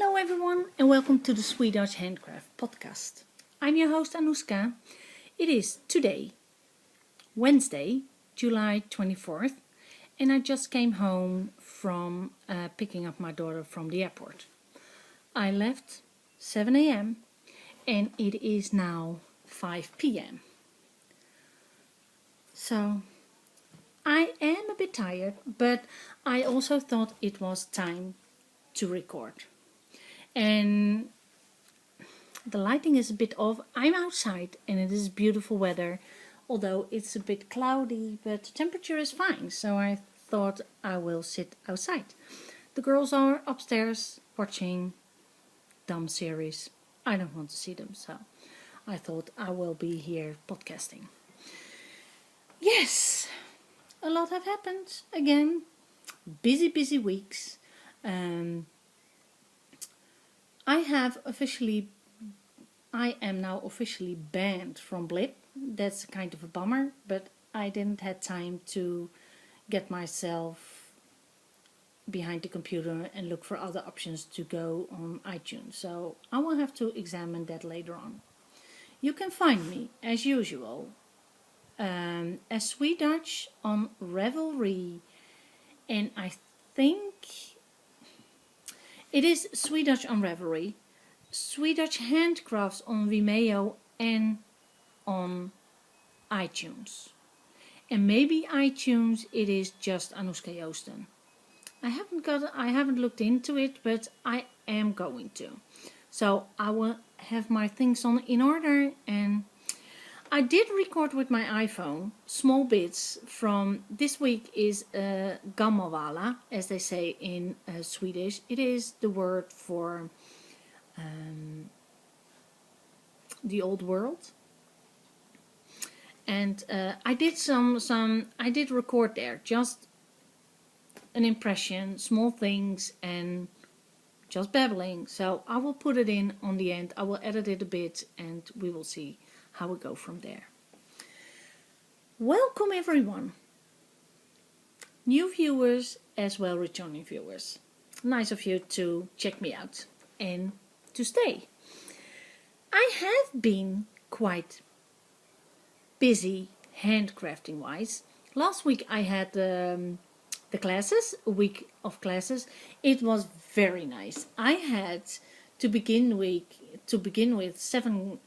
Hello everyone and welcome to the Swedutch Handcraft podcast. I'm your host Anouska. It is today, Wednesday, July 24th, and I just came home from picking up my daughter from the airport. I left 7 a.m. and it is now 5 p.m. So I am a bit tired, but I also thought it was time to record. And the lighting is a bit off. I'm outside and it is beautiful weather, although it's a bit cloudy, but the temperature is fine, so I thought I will sit outside. The girls are upstairs watching dumb series. I don't want to see them, so I thought I will be here podcasting. Yes, a lot have happened again. Busy weeks. I am now officially banned from Blip. That's kind of a bummer, but I didn't have time to get myself behind the computer and look for other options to go on iTunes. So I will have to examine that later on. You can find me, as usual, as Swedutch on Ravelry, and I think it is Swedutch on Ravelry, Swedutch Handcrafts on Vimeo and on iTunes. And maybe iTunes it is just Anouska Joosten. I haven't looked into it, but I am going to. So I will have my things in order, and I did record with my iPhone small bits from this week is gammalvala, as they say in Swedish. It is the word for the old world. And I did record there, just an impression, small things, and just babbling. So I will put it in on the end. I will edit it a bit, and we will see how we go from there. Welcome everyone, new viewers as well returning viewers. Nice of you to check me out and to stay. I have been quite busy handcrafting wise. Last week I had the classes, a week of classes. It was very nice. I had to begin with seven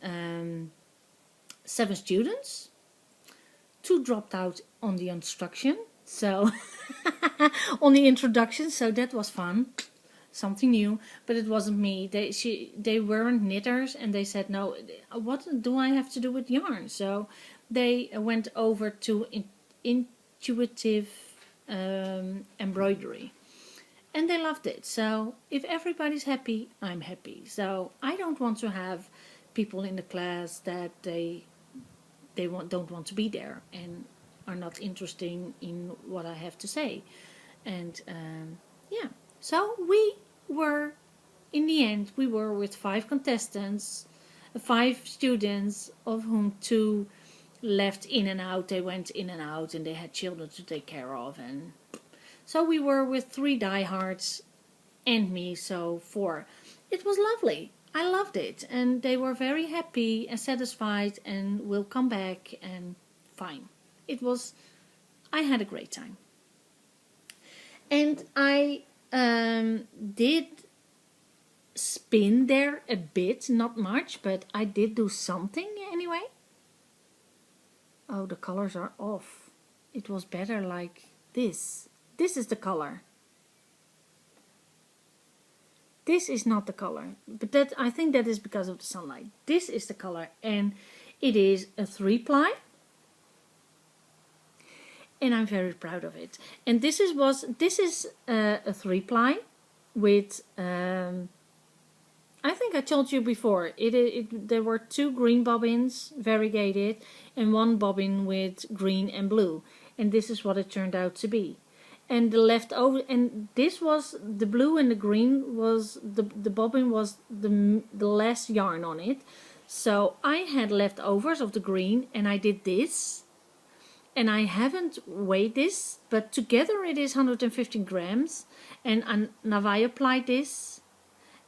students. 2 dropped out on the instruction, so on the introduction, so that was fun, something new. But it wasn't me. They weren't knitters, and they said, no, what do I have to do with yarn? So they went over to intuitive embroidery, and they loved it. So if everybody's happy, I'm happy. So I don't want to have people in the class that they don't want to be there and are not interested in what I have to say. And so in the end we were with 5 contestants, 5 students, of whom 2 left in and out. They went in and out and they had children to take care of, and so we were with 3 diehards and me, so 4. It was lovely. I loved it, and they were very happy and satisfied and will come back, and fine. I had a great time. And I did spin there a bit, not much, but I did do something anyway. Oh, the colors are off. It was better like this. This is the color. This is not the color, but I think that is because of the sunlight. This is the color, and it is a 3-ply, and I'm very proud of it. And this is a 3-ply with I think I told you before. There were 2 green bobbins, variegated, and 1 bobbin with green and blue, and this is what it turned out to be. And the leftover, and this was the blue and the green was the bobbin was the less yarn on it. So I had leftovers of the green, and I did this, and I haven't weighed this, but together it is 115 grams. And now I applied this,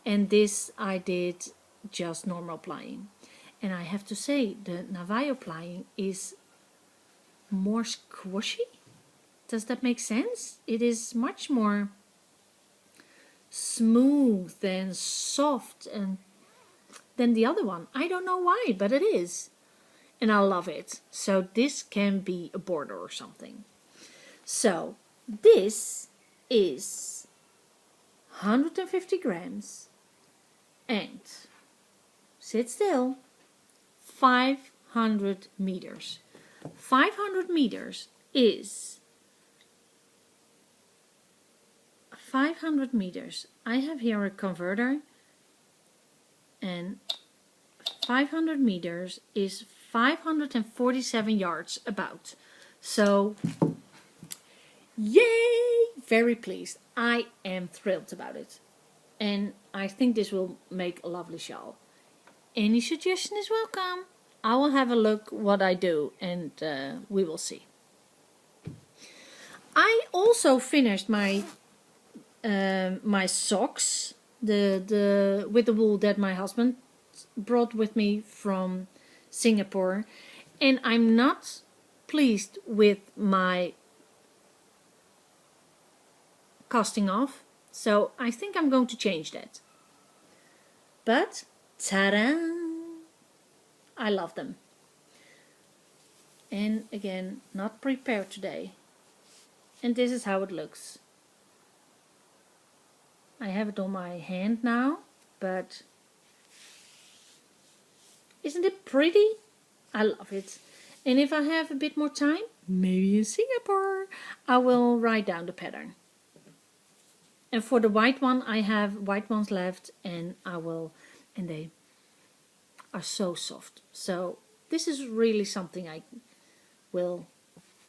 and this I did just normal plying. And I have to say, the Navajo plying is more squishy. Does that make sense? It is much more smooth and soft and than the other one. I don't know why, but it is. And I love it. So this can be a border or something. So this is 150 grams and, sit still, 500 meters. 500 meters is 500 meters. I have here a converter, and 500 meters is 547 yards about. So, yay! Very pleased. I am thrilled about it. And I think this will make a lovely shawl. Any suggestion is welcome. I will have a look what I do, and we will see. I also finished my my socks, the with the wool that my husband brought with me from Singapore, and I'm not pleased with my casting off, so I think I'm going to change that. But ta-da! I love them. And again, not prepared today. And this is how it looks. I have it on my hand now, but isn't it pretty? I love it. And if I have a bit more time, maybe in Singapore, I will write down the pattern. And for the white one, I have white ones left, and and they are so soft. So this is really something I will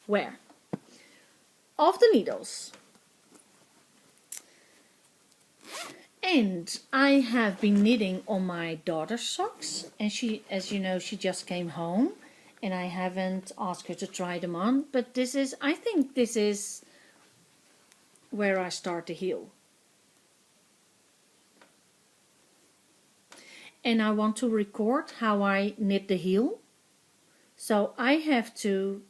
wear. Of the needles. And I have been knitting on my daughter's socks, and she, as you know, she just came home, and I haven't asked her to try them on, but I think this is where I start to heal. And I want to record how I knit the heel, so I have to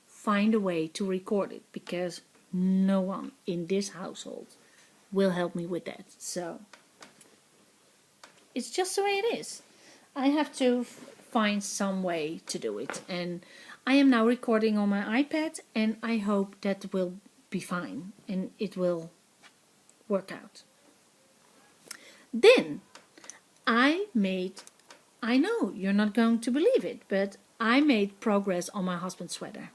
find a way to record it, because no one in this household will help me with that. So it's just the way it is. I have to find some way to do it, and I am now recording on my iPad, and I hope that will be fine and it will work out. Then I know you're not going to believe it, but I made progress on my husband's sweater.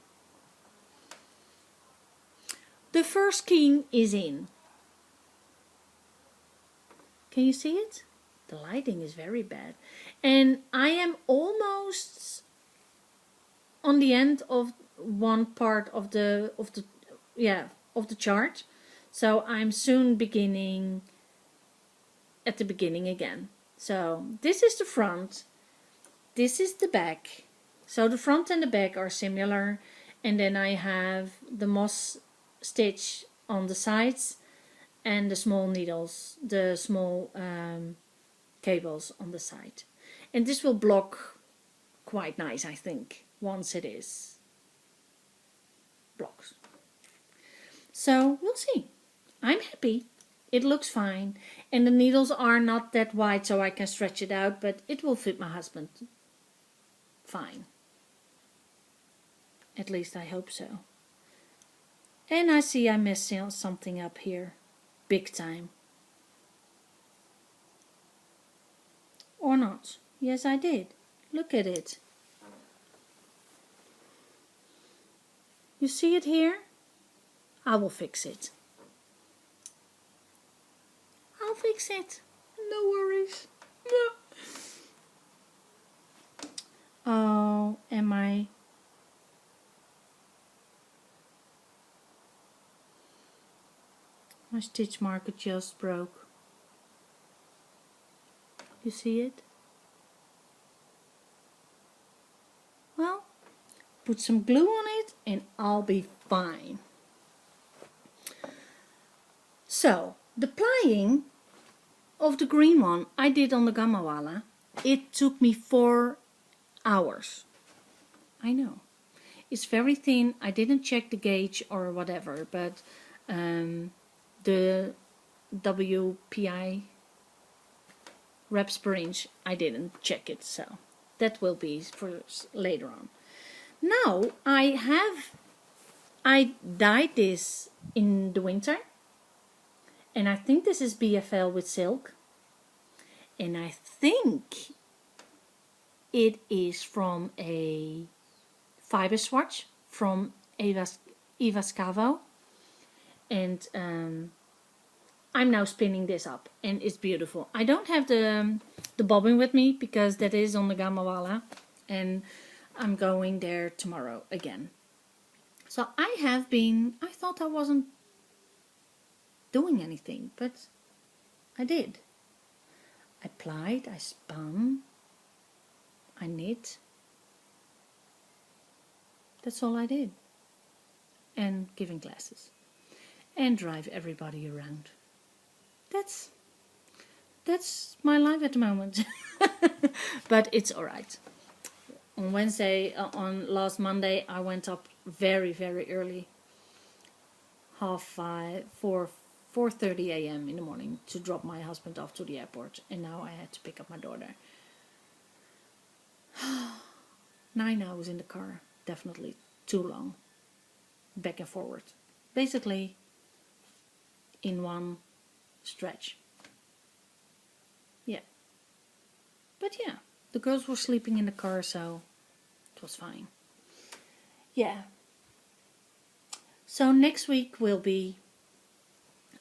The first skein is in. Can you see it? The lighting is very bad. And I am almost on the end of one part of the chart. So I'm soon beginning at the beginning again. So this is the front. This is the back. So the front and the back are similar. And then I have the moss stitch on the sides, and the small needles, the small cables on the side. And this will block quite nice, I think, once it is blocked. So we'll see. I'm happy. It looks fine. And the needles are not that wide, so I can stretch it out, but it will fit my husband fine. At least I hope so. And I see I messed something up here. Big time. Or not. Yes, I did. Look at it. You see it here? I will fix it. I'll fix it. No worries. No. Oh, and my stitch marker just broke. You see it? Well, put some glue on it and I'll be fine. So, the plying of the green one I did on the Gamawala, it took me 4 hours. I know. It's very thin. I didn't check the gauge or whatever, but the WPI reps per inch, I didn't check it, so that will be for later on. Now I dyed this in the winter, and I think this is BFL with silk, and I think it is from a fiber swatch from Eva Scavo, and I'm now spinning this up, and it's beautiful. I don't have the bobbin with me because that is on the Gamawala, and I'm going there tomorrow again. So I thought I wasn't doing anything, but I did. I plied, I spun, I knit. That's all I did. And giving classes. And drive everybody around. That's my life at the moment. But it's alright. On Wednesday, on last Monday, I went up very, very early. 4:30 a.m. in the morning to drop my husband off to the airport. And now I had to pick up my daughter. 9 hours in the car. Definitely too long. Back and forward. Basically, in one stretch. Yeah. But yeah, the girls were sleeping in the car, so it was fine. Yeah. So next week will be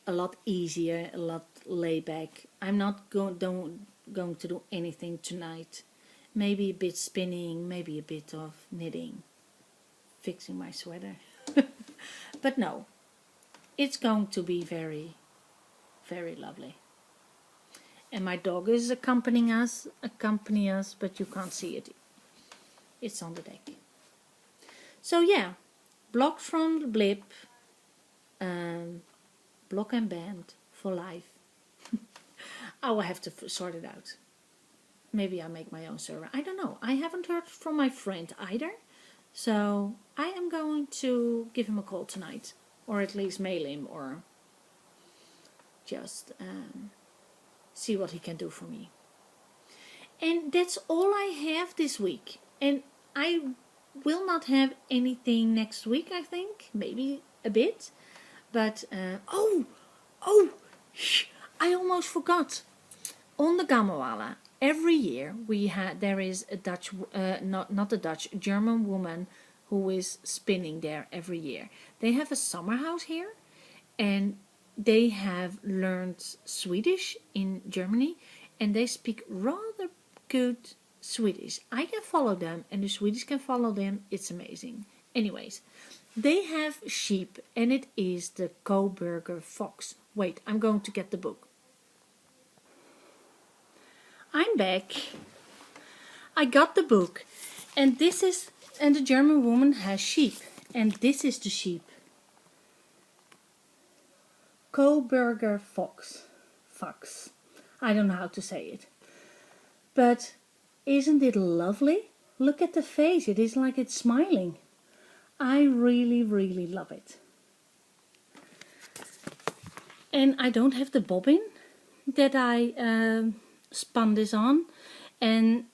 a lot easier, a lot laid back. I'm not going to do anything tonight. Maybe a bit spinning, maybe a bit of knitting, fixing my sweater. But no, it's going to be very, very lovely. And my dog is accompanying us, but you can't see it. It's on the deck. So yeah, blocked from the blip, block and band for life. I will have to sort it out. Maybe I'll make my own server. I don't know. I haven't heard from my friend either. So I am going to give him a call tonight. Or at least mail him, or just see what he can do for me. And that's all I have this week. And I will not have anything next week, I think. Maybe a bit. But, I almost forgot. On the Gamawala, every year there is a Dutch, not a Dutch, German woman who is spinning there every year. They have a summer house here, and they have learned Swedish in Germany, and they speak rather good Swedish. I can follow them, and the Swedish can follow them. It's amazing. Anyways, they have sheep, and it is the Coburger fox. Wait, I'm going to get the book. I'm back. I got the book, and the German woman has sheep, and this is the sheep. Coburger fox. I don't know how to say it. But isn't it lovely? Look at the face. It is like it's smiling. I really, really love it. And I don't have the bobbin that I spun this on. And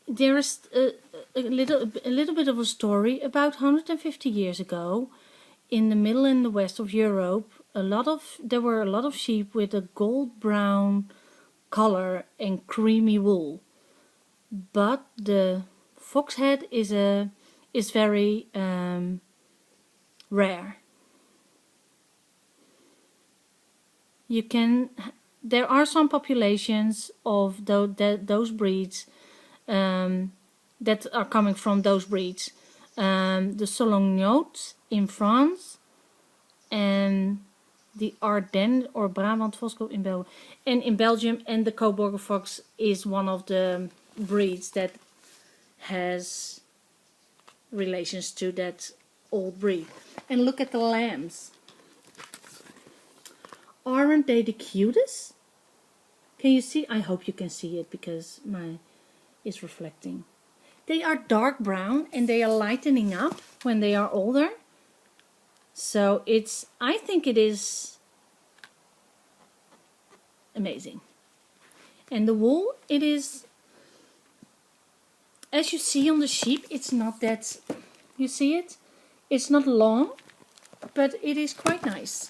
there is a little bit of a story. About 150 years ago, in the middle and the west of Europe, there were a lot of sheep with a gold brown color and creamy wool. But the fox head is very rare. There are some populations of those breeds that are coming from those breeds. The Solognots in France, and the Ardennes or Brabant Voskuip in Belgium, and the Coburger fox is one of the breeds that has relations to that old breed. And look at the lambs. Aren't they the cutest? Can you see? I hope you can see it because it's reflecting. They are dark brown and they are lightening up when they are older. So I think it is amazing. And the wool, it is, as you see on the sheep, it's not that, you see it? It's not long, but it is quite nice.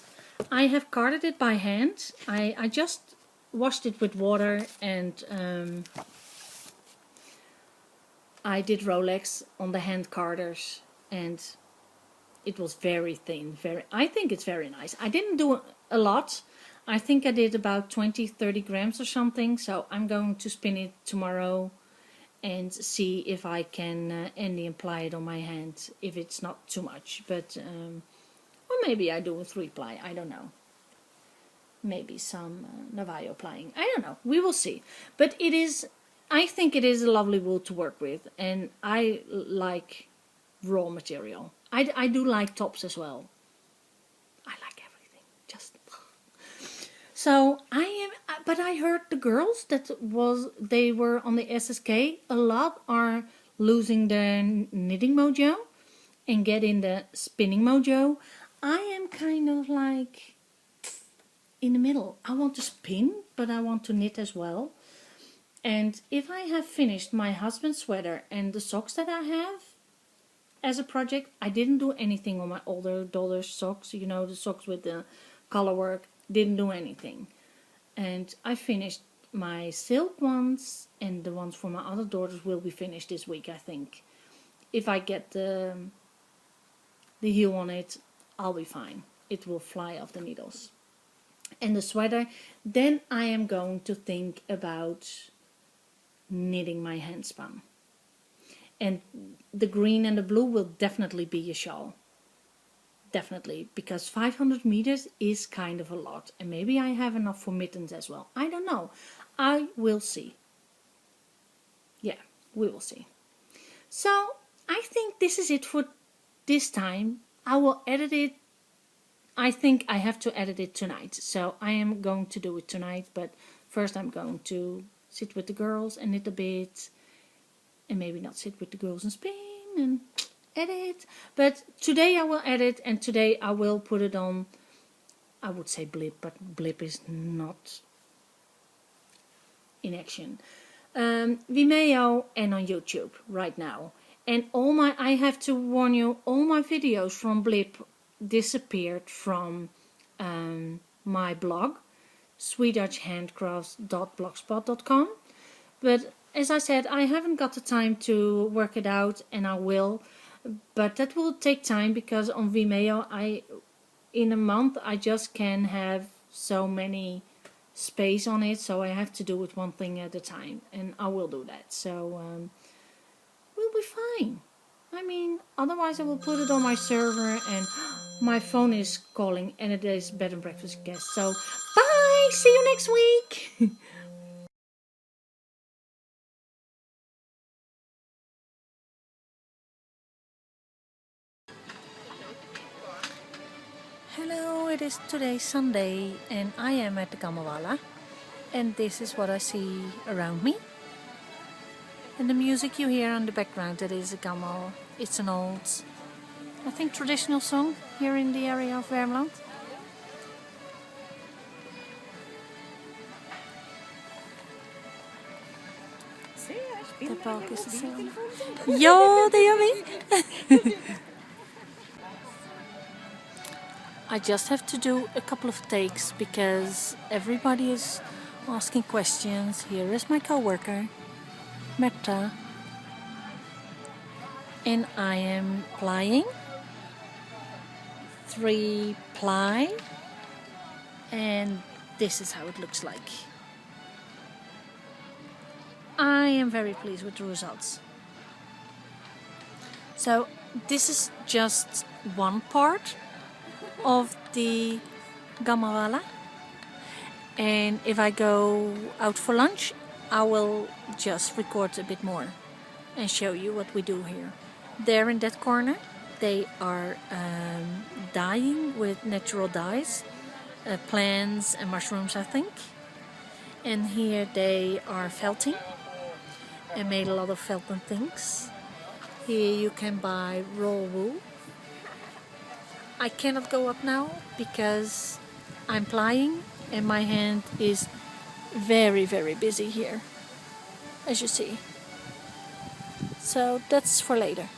I have carded it by hand. I just washed it with water and I did Rolex on the hand carders and it was very thin. I think it's very nice. I didn't do a lot. I think I did about 20-30 grams or something. So I'm going to spin it tomorrow and see if I can Andy apply it on my hand if it's not too much. But or maybe I do a 3-ply. I don't know. Maybe some Navajo plying. I don't know. We will see. But it is. I think it is a lovely wool to work with, and I like raw material. I do like tops as well. I like everything. Just so but I heard the girls they were on the SSK. A lot are losing their knitting mojo and getting the spinning mojo. I am kind of like in the middle. I want to spin, but I want to knit as well. And if I have finished my husband's sweater and the socks that I have as a project, I didn't do anything on my older daughter's socks, you know, the socks with the color work, didn't do anything. And I finished my silk ones, and the ones for my other daughters will be finished this week, I think. If I get the heel on it, I'll be fine. It will fly off the needles. And the sweater, then I am going to think about knitting my handspun. And the green and the blue will definitely be a shawl. Definitely, because 500 meters is kind of a lot. And maybe I have enough for mittens as well. I don't know. I will see. Yeah, we will see. So, I think this is it for this time. I will edit it. I think I have to edit it tonight. So, I am going to do it tonight. But first I'm going to sit with the girls and knit a bit. And maybe not sit with the girls and spin and edit. But today I will edit, and today I will put it on, I would say Blip, but Blip is not in action. Vimeo and on YouTube right now. And I have to warn you, all my videos from Blip disappeared from my blog, swedutchhandcrafts.blogspot.com. But as I said, I haven't got the time to work it out, and I will. But that will take time because on Vimeo, in a month, I just can have so many space on it. So I have to do it one thing at a time, and I will do that. So we'll be fine. I mean, otherwise I will put it on my server, and my phone is calling, and it is bed and breakfast guest. So bye, see you next week. Hello, it is today Sunday and I am at the Gamawala, and this is what I see around me. And the music you hear on the background, that is a gamal. It's an old, I think, traditional song here in the area of Värmland. Det bakis scen. Ja, det gör vi! I just have to do a couple of takes because everybody is asking questions. Here is my co-worker, Metta, and I am plying 3-ply, and this is how it looks like. I am very pleased with the results. So this is just one part of the Gamawala, and if I go out for lunch I will just record a bit more and show you what we do here. There in that corner they are dyeing with natural dyes, plants and mushrooms, I think. And here they are felting. I made a lot of felting things. Here you can buy raw wool. I cannot go up now because I'm plying and my hand is very, very busy here, as you see. So that's for later.